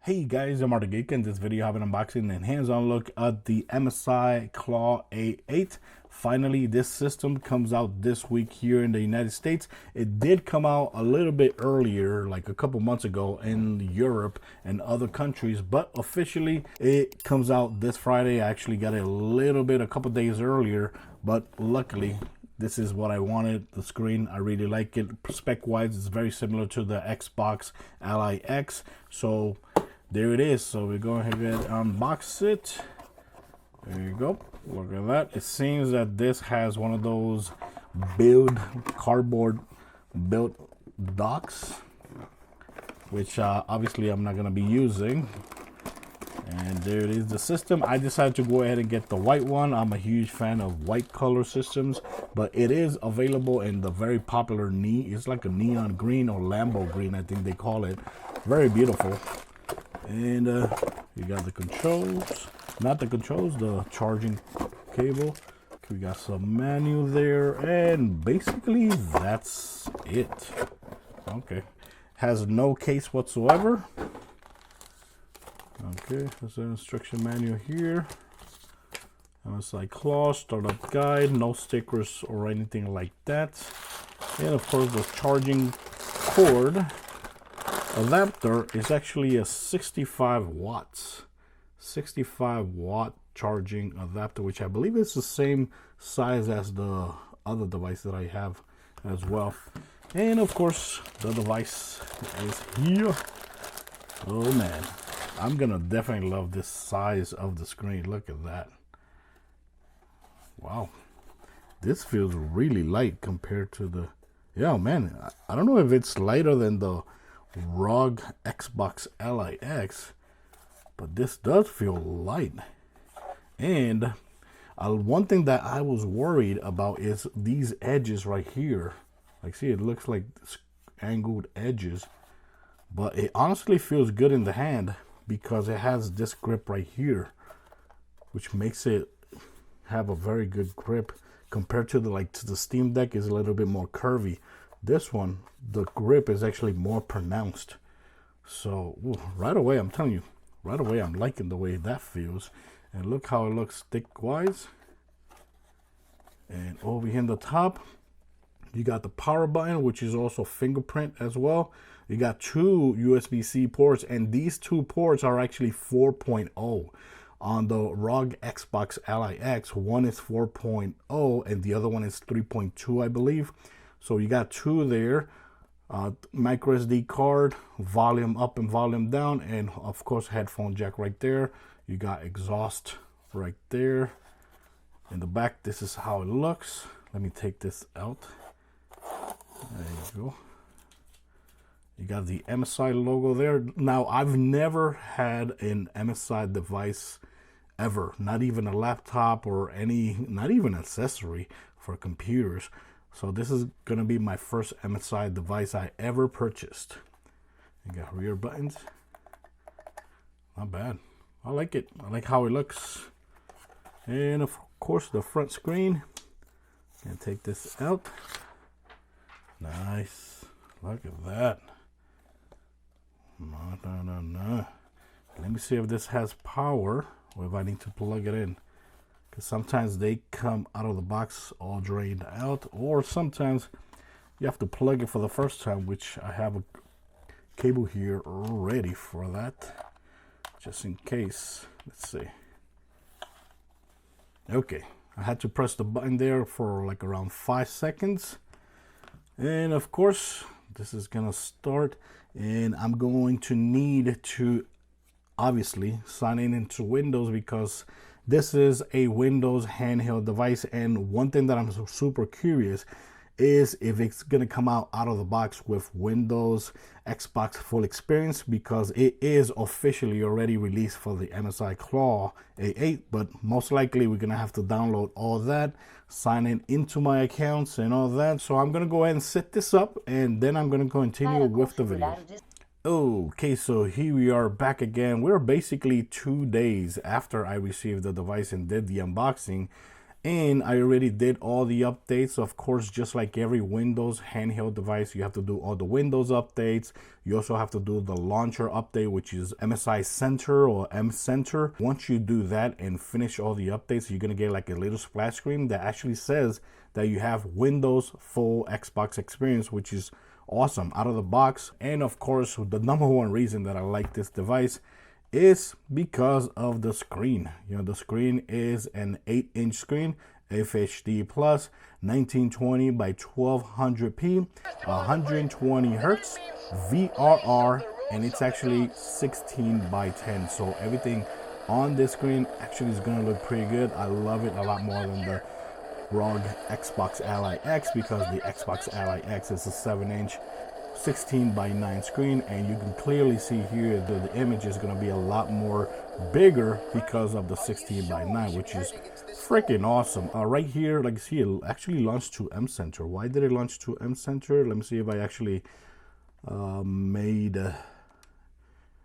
Hey guys, I'm Marta Geek. In this video I have an unboxing and hands-on look at the MSI Claw A8. Finally, this system comes out this week here in the United States. It did come out a little bit earlier, like a couple months ago in Europe and other countries, but officially it comes out this Friday. I actually got it a couple days earlier, but luckily this is what I wanted. The screen, I really like it. Spec wise, it's very similar to the Xbox Ally X. So there it is. So we're going ahead and unbox it. There you go. Look at that. It seems that this has one of those cardboard built docks, which obviously I'm not going to be using. And there it is, the system. I decided to go ahead and get the white one. I'm a huge fan of white color systems, but it is available in the very popular it's like a neon green or Lambo green, I think they call it. Very beautiful. And you got the controls, not the controls, the charging cable. We got some manual there, and basically that's it. Okay, has no case whatsoever. Okay, there's an instruction manual here. MSI Claw, startup guide, no stickers or anything like that. And of course the charging cord adapter is actually a 65 watts. 65 watt charging adapter, which I believe is the same size as the other device that I have as well. And of course the device is here. Oh man, I'm gonna definitely love this size of the screen. Look at that. Wow, this feels really light compared to the, yeah man, I don't know if it's lighter than the ROG Xbox Ally X, but this does feel light. And one thing that I was worried about is these edges right here. Like, see, it looks like angled edges, but it honestly feels good in the hand because it has this grip right here, which makes it have a very good grip compared to the Steam Deck is a little bit more curvy. This one, the grip is actually more pronounced. So right away, I'm telling you, right away I'm liking the way that feels. And look how it looks thick wise. And over here in the top, you got the power button, which is also fingerprint as well. You got two USB-C ports, and these two ports are actually 4.0. On the ROG Xbox Ally X, one is 4.0 and the other one is 3.2, I believe. So you got two there. Micro SD card, volume up and volume down, and of course headphone jack right there. You got exhaust right there. In the back, this is how it looks. Let me take this out. There you go. You got the MSI logo there. Now, I've never had an MSI device ever, not even a laptop or not even accessory for computers. So this is gonna be my first MSI device I ever purchased. You got rear buttons. Not bad. I like it. I like how it looks. And of course the front screen. Gonna take this out. Nice. Look at that. No. Let me see if this has power or if I need to plug it in. Because sometimes they come out of the box all drained out, or sometimes you have to plug it for the first time, which I have a cable here ready for that, just in case. Let's see. Okay, I had to press the button there for like around 5 seconds. And of course, this is gonna start, and I'm going to need to obviously sign in into Windows because this is a Windows handheld device. And one thing that I'm super curious is if it's going to come out of the box with Windows Xbox full experience, because it is officially already released for the MSI Claw A8, but most likely we're going to have to download all that, sign in into my accounts and all that. So I'm going to go ahead and set this up, and then I'm going to continue with the video. Okay, so here we are back again. We're basically 2 days after I received the device and did the unboxing, And I already did all the updates. Of course, just like every Windows handheld device, you have to do all the Windows updates. You also have to do the launcher update, which is MSI Center or M Center. Once you do that and finish all the updates, you're gonna get like a little splash screen that actually says that you have Windows full Xbox experience, which is awesome out of the box. And of course, the number one reason that I like this device is because of the screen. You know, the screen is an 8-inch screen, FHD plus, 1920 by 1200p, 120 hertz, VRR, and it's actually 16 by 10. So everything on this screen actually is gonna look pretty good. I love it a lot more than the ROG Xbox Ally X, because the Xbox Ally X is a 7-inch 16 by 9 screen, and you can clearly see here that the image is going to be a lot more bigger because of the 16 by 9, which is freaking awesome. Right here, like you see, it actually launched to M Center. Why did it launch to M Center? Let me see if I actually made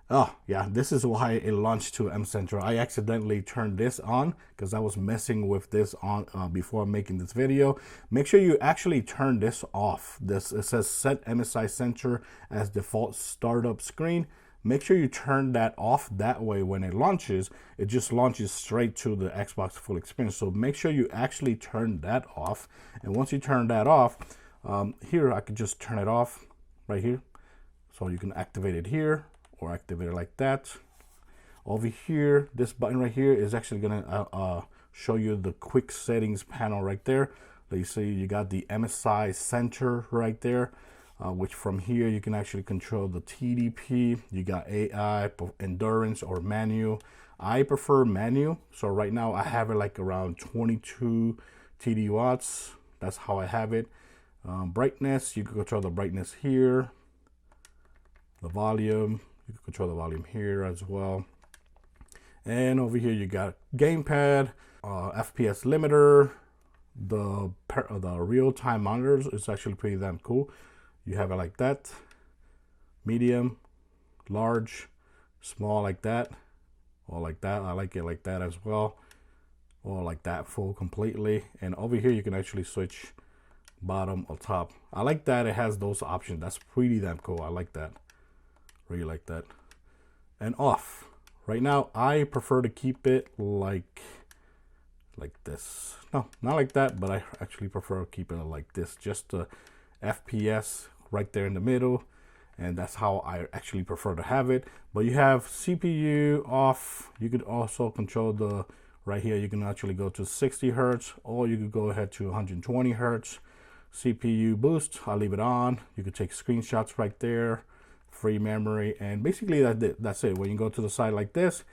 oh yeah, this is why it launched to M Center. I accidentally turned this on because I was messing with this on before making this video. Make sure you actually turn this off. This, it says set MSI Center as default startup screen. Make sure you turn that off. That way when it launches, it just launches straight to the Xbox full experience. So make sure you actually turn that off. And once you turn that off, here I could just turn it off right here. So you can activate it here, or activate it like that. Over here, this button right here is actually gonna show you the quick settings panel right there. Like you see, you got the MSI Center right there, which from here you can actually control the TDP. You got AI, endurance, or manual. I prefer manual, so right now I have it like around 22 TD watts. That's how I have it. Brightness, you can control the brightness here. The volume, you can control the volume here as well. And over here you got gamepad, FPS limiter, the real-time monitors. It's actually pretty damn cool. You have it like that, medium, large, small like that, or like that. I like it like that as well, or like that full completely. And over here you can actually switch bottom or top. I like that it has those options. That's pretty damn cool. I like that. Really like that. And off. Right now I prefer to keep it like this. No, not like that, but I actually prefer to keep it like this. Just the FPS right there in the middle, and that's how I actually prefer to have it. But you have CPU off. You could also control the right here. You can actually go to 60 hertz, or you could go ahead to 120 hertz. CPU boost, I'll leave it on. You could take screenshots right there. Free memory, and basically that's it. When you go to the side like this,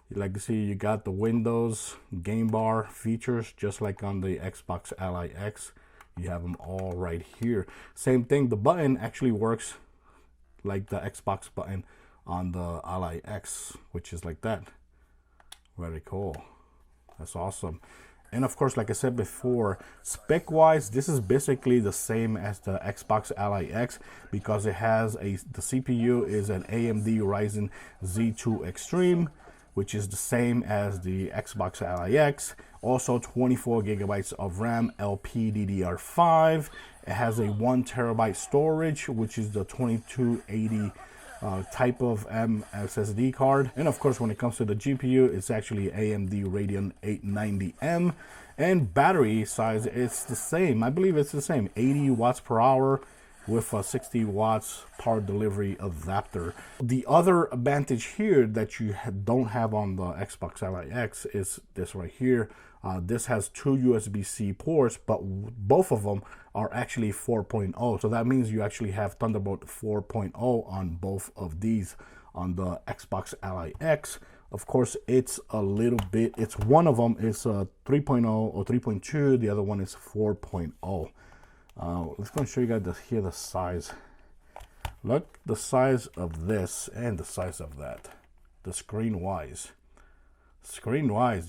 you like to see you got the Windows game bar features just like on the Xbox Ally X. You have them all right here. Same thing, the button actually works like the Xbox button on the Ally X, which is like that. Very cool. That's awesome. And of course, like I said before, spec wise, this is basically the same as the Xbox Ally X, because it has the CPU is an AMD Ryzen Z2 Extreme, which is the same as the Xbox Ally X. Also 24 gigabytes of RAM, LPDDR5. It has a 1 terabyte storage, which is the 2280 type of SSD card. And of course, when it comes to the GPU, it's actually AMD Radeon 890M, and battery size is the same. I believe it's the same, 80 watts per hour with a 60 watts power delivery adapter. The other advantage here that you don't have on the Xbox Ally X is this right here. This has 2 USB-C ports, but both of them are actually 4.0. So that means you actually have Thunderbolt 4.0 on both of these. On the Xbox Ally X, of course, it's a little bit, it's one of them is 3.0 or 3.2. The other one is 4.0. Let's go and show you guys here the size. Look, the size of this and the size of that. The screen wise,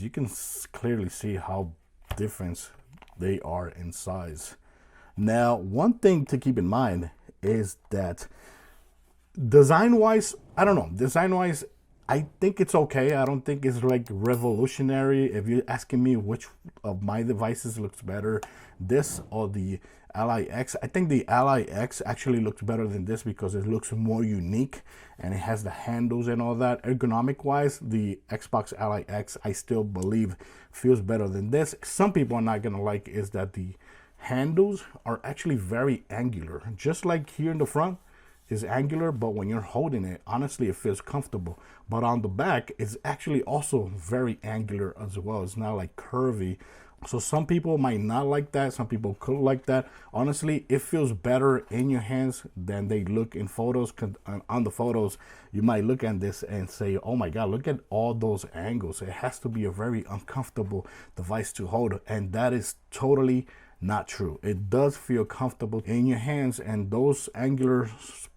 you can clearly see how different they are in size. Now, one thing to keep in mind is that design wise, I don't know, design wise, I think it's okay. I don't think it's like revolutionary. If you're asking me which of my devices looks better, this or the Ally X, I think the Ally X actually looks better than this because it looks more unique and it has the handles and all that. Ergonomic wise, the Xbox Ally X, I still believe feels better than this. Some people are not gonna like is that the handles are actually very angular, just like here in the front is angular, but when you're holding it, honestly, it feels comfortable. But on the back, it's actually also very angular as well. It's not like curvy. So some people might not like that. Some people could like that. Honestly, it feels better in your hands than they look in photos. On the photos, you might look at this and say, oh my God, look at all those angles. It has to be a very uncomfortable device to hold. And that is totally not true. It does feel comfortable in your hands, and those angular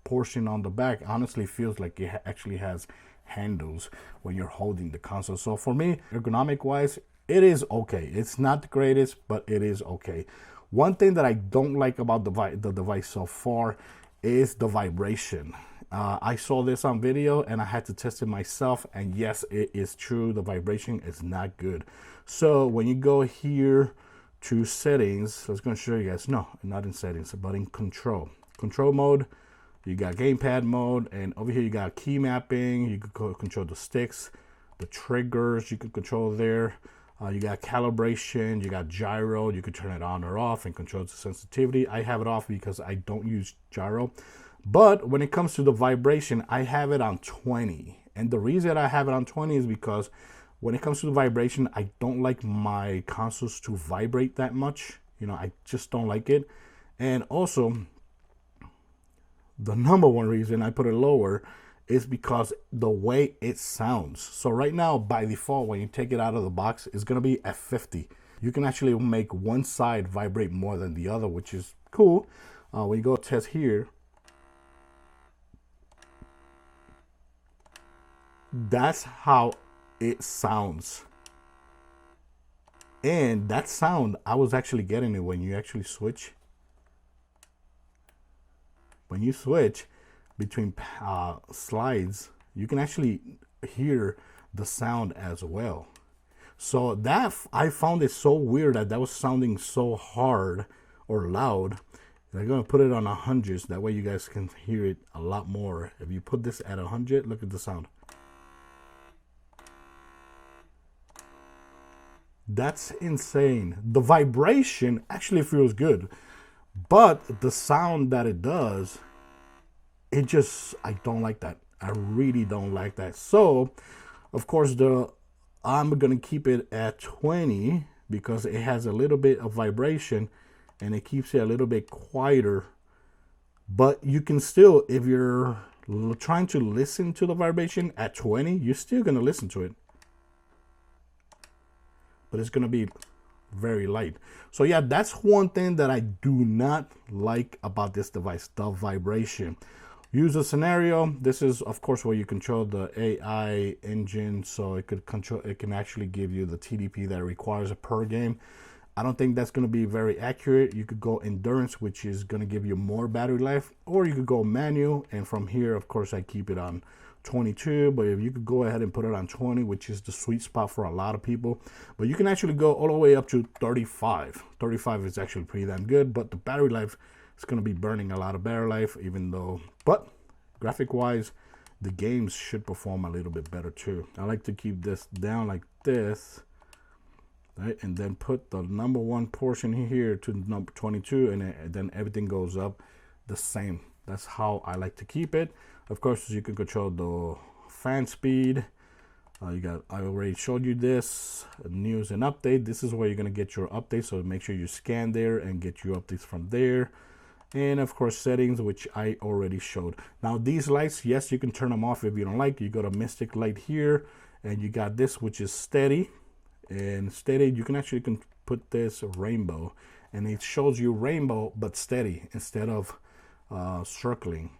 portion on the back honestly feels like it actually has handles when you're holding the console. So for me, ergonomic wise, it is okay. It's not the greatest, but it is okay. One thing that I don't like about the device so far is the vibration. I saw this on video and I had to test it myself, and yes, it is true. The vibration is not good. So when you go here to settings, I was going to show you guys, no, not in settings, but in control mode, you got gamepad mode, and over here you got key mapping. You can control the sticks, the triggers you can control there. You got calibration, you got gyro, you can turn it on or off and control the sensitivity. I have it off because I don't use gyro. But when it comes to the vibration, I have it on 20. And the reason I have it on 20 is because when it comes to the vibration, I don't like my consoles to vibrate that much. You know, I just don't like it. And also, the number one reason I put it lower is because the way it sounds. So right now, by default, when you take it out of the box, it's going to be at 50. You can actually make one side vibrate more than the other, which is cool. When you go test here, that's how it sounds. And that sound, I was actually getting it when you actually switch. When you switch between slides, you can actually hear the sound as well. So that, I found it so weird that was sounding so hard or loud. I'm going to put it on 100, so that way you guys can hear it a lot more. If you put this at 100, look at the sound. That's insane. The vibration actually feels good, but the sound that it does, it just, I don't like that. I really don't like that. So, of course, I'm gonna keep it at 20 because it has a little bit of vibration and it keeps it a little bit quieter. But you can still, if you're trying to listen to the vibration at 20, you're still gonna listen to it. But it's gonna be very light. So yeah, that's one thing that I do not like about this device, the vibration. User scenario, this is of course where you control the AI engine, so it can actually give you the TDP that it requires per game. I don't think that's going to be very accurate. You could go endurance, which is going to give you more battery life, or you could go manual, and from here of course I keep it on 22, but if you could go ahead and put it on 20, which is the sweet spot for a lot of people, but you can actually go all the way up to 35. 35 is actually pretty damn good, but the battery life is going to be burning a lot of battery life, even though, but graphic wise, the games should perform a little bit better too. I like to keep this down like this, right, and then put the number one portion here to number 22, and then everything goes up the same. That's how I like to keep it. Of course, you can control the fan speed. I already showed you this, news and update. This is where you're going to get your updates, so make sure you scan there and get your updates from there. And of course, settings, which I already showed. Now these lights, yes, you can turn them off if you don't like. You go to Mystic Light here, and you got this, which is steady. And steady, you can actually put this rainbow, and it shows you rainbow but steady instead of circling.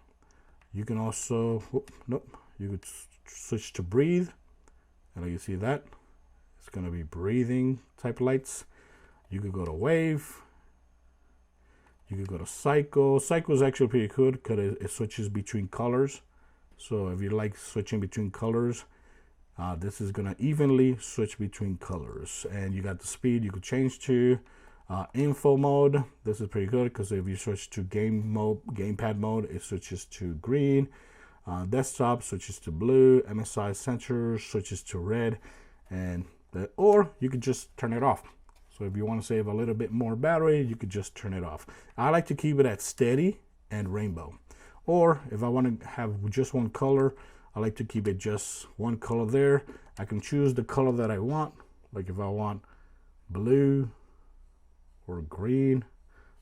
You can also, you could switch to breathe, and you see that it's going to be breathing type lights. You could go to wave. You could go to cycle. Cycle is actually pretty good because it switches between colors. So if you like switching between colors, This is gonna evenly switch between colors, and you got the speed you could change to. Info mode, this is pretty good because if you switch to gamepad mode, it switches to green. Desktop switches to blue. MSI sensor switches to red, and or you could just turn it off. So if you want to save a little bit more battery, you could just turn it off. I like to keep it at steady and rainbow. Or if I want to have just one color, I like to keep it just one color there. I can choose the color that I want. Like if I want blue or green,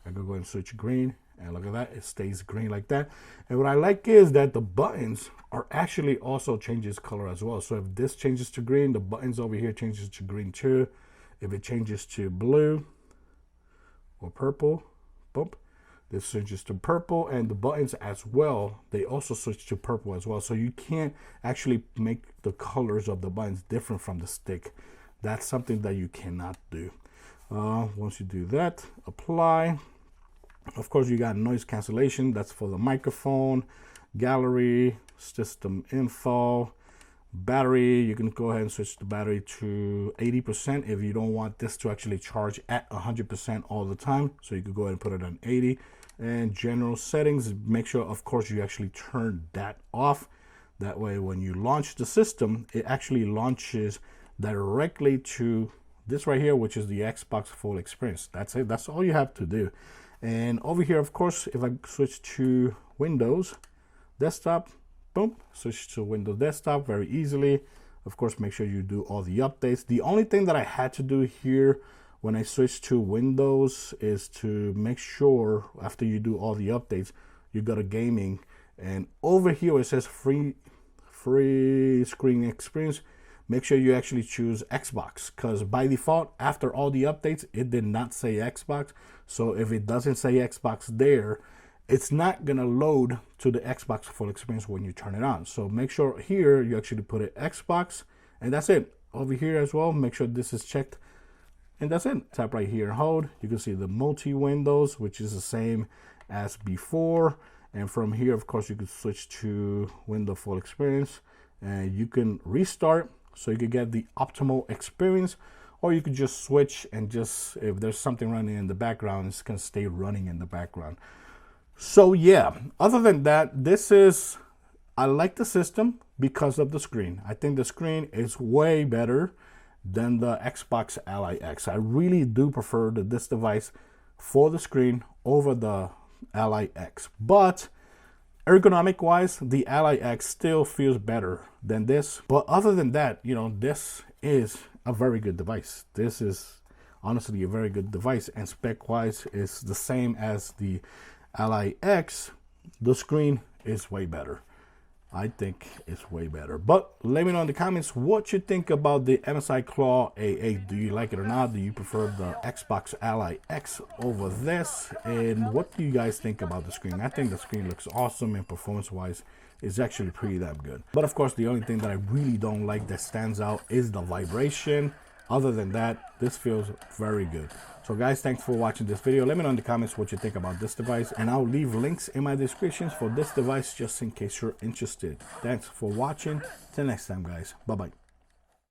I can go and switch green, and look at that, it stays green like that. And what I like is that the buttons are actually also changes color as well. So if this changes to green, the buttons over here changes to green too. If it changes to blue or purple, boom, this switches to purple, and the buttons as well, they also switch to purple as well. So you can't actually make the colors of the buttons different from the stick. That's something that you cannot do. Once you do that, apply. Of course, you got noise cancellation. That's for the microphone, gallery, system info, battery. You can go ahead and switch the battery to 80% if you don't want this to actually charge at 100% all the time. So you could go ahead and put it on 80. And general settings, make sure, of course, you actually turn that off. That way, when you launch the system, it actually launches directly to this right here, which is the Xbox Full Experience. That's it. That's all you have to do. And over here, of course, if I switch to Windows Desktop, boom, switch to Windows Desktop very easily. Of course, make sure you do all the updates. The only thing that I had to do here when I switch to Windows is to make sure after you do all the updates, you go to gaming, and over here it says free screen experience. Make sure you actually choose Xbox, because by default, after all the updates, it did not say Xbox. So if it doesn't say Xbox there, it's not gonna load to the Xbox Full Experience when you turn it on. So make sure here you actually put it Xbox, and that's it. Over here as well, make sure this is checked, and that's it. Tap right here and hold. You can see the multi windows, which is the same as before. And from here, of course, you can switch to Windows Full Experience, and you can restart so you can get the optimal experience, or you could just switch and just, if there's something running in the background, it's gonna stay running in the background. So yeah, other than that, I like the system because of the screen. I think the screen is way better than the Xbox Ally X. I really do prefer this device for the screen over the Ally X. But ergonomic wise, the Ally X still feels better than this. But other than that, you know, this is a very good device. This is honestly a very good device, and spec wise is the same as the Ally X. The screen is way better. I think it's way better. But let me know in the comments what you think about the MSI Claw A8. Do you like it or not? Do you prefer the Xbox Ally X over this? And what do you guys think about the screen? I think the screen looks awesome, and performance-wise, it's actually pretty damn good. But of course, the only thing that I really don't like that stands out is the vibration. Other than that, this feels very good. So guys, thanks for watching this video. Let me know in the comments what you think about this device, and I'll leave links in my descriptions for this device just in case you're interested. Thanks for watching. Till next time, guys. Bye-bye.